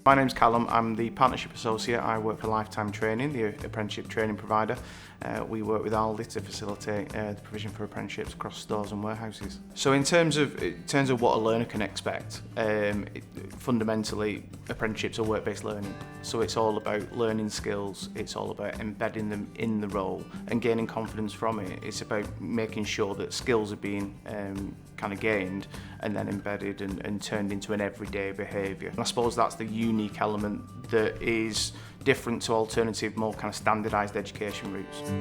My name's Callum, I'm the Partnership Associate. I work for Lifetime Training, the apprenticeship training provider. We work with Aldi to facilitate the provision for apprenticeships across stores and warehouses. So in terms of what a learner can expect, fundamentally apprenticeships are work-based learning. So it's all about learning skills, it's all about embedding them in the role and gaining confidence from it. It's about making sure that skills are being kind of gained and then embedded and turned into an everyday behaviour. And I suppose that's the unique element that is different to alternative, more kind of standardised education routes.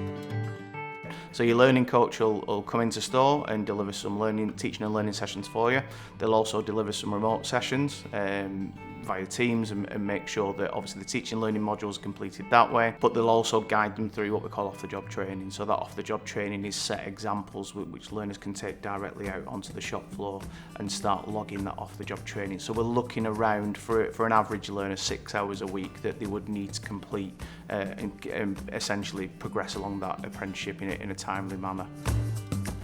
So your learning coach will come into store and deliver some teaching and learning sessions for you. They'll also deliver some remote sessions via Teams and make sure that obviously the teaching and learning module is completed that way, but they'll also guide them through what we call off-the-job training. So that off-the-job training is set examples which learners can take directly out onto the shop floor and start logging that off-the-job training. So we're looking around for an average learner 6 hours a week that they would need to complete and essentially progress along that apprenticeship in a timely manner.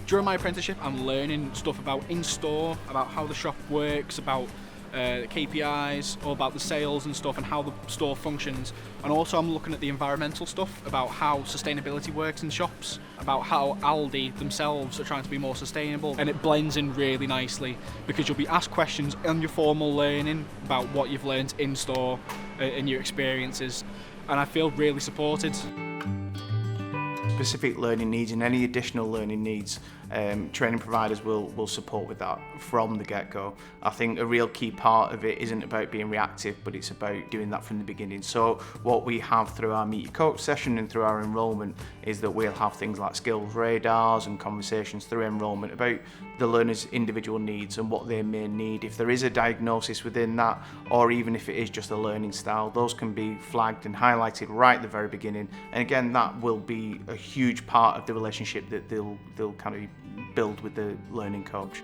During my apprenticeship, I'm learning stuff about in-store, about how the shop works, about KPIs, all about the sales and stuff and how the store functions. And also I'm looking at the environmental stuff, about how sustainability works in shops, about how Aldi themselves are trying to be more sustainable, and it blends in really nicely because you'll be asked questions on your formal learning about what you've learned in store and your experiences, and I feel really supported. Specific learning needs and any additional learning needs, training providers will support with that from the get-go. I think a real key part of it isn't about being reactive, but it's about doing that from the beginning. So what we have through our Meet Your Coach session and through our enrolment is that we'll have things like skills radars and conversations through enrolment about the learner's individual needs and what they may need. If there is a diagnosis within that, or even if it is just a learning style, those can be flagged and highlighted right at the very beginning. And again, that will be a huge part of the relationship that they'll kind of build with the learning coach.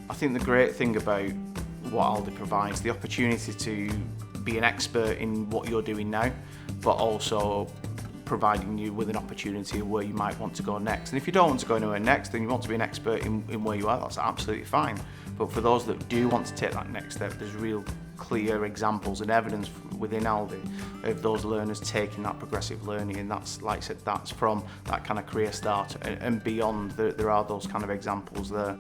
I think the great thing about what Aldi provides, the opportunity to be an expert in what you're doing now, but also providing you with an opportunity of where you might want to go next. And if you don't want to go anywhere next and you want to be an expert in where you are, that's absolutely fine. But for those that do want to take that next step, there's real clear examples and evidence within Aldi of those learners taking that progressive learning, and that's, like I said, that's from that kind of career start and beyond. There are those kind of examples there.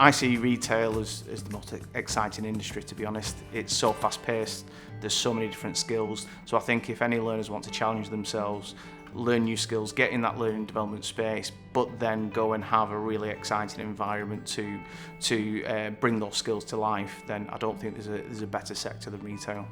I see retail as the most exciting industry, to be honest. It's so fast-paced, there's so many different skills. So I think if any learners want to challenge themselves, learn new skills, get in that learning development space, but then go and have a really exciting environment to bring those skills to life, then I don't think there's a better sector than retail.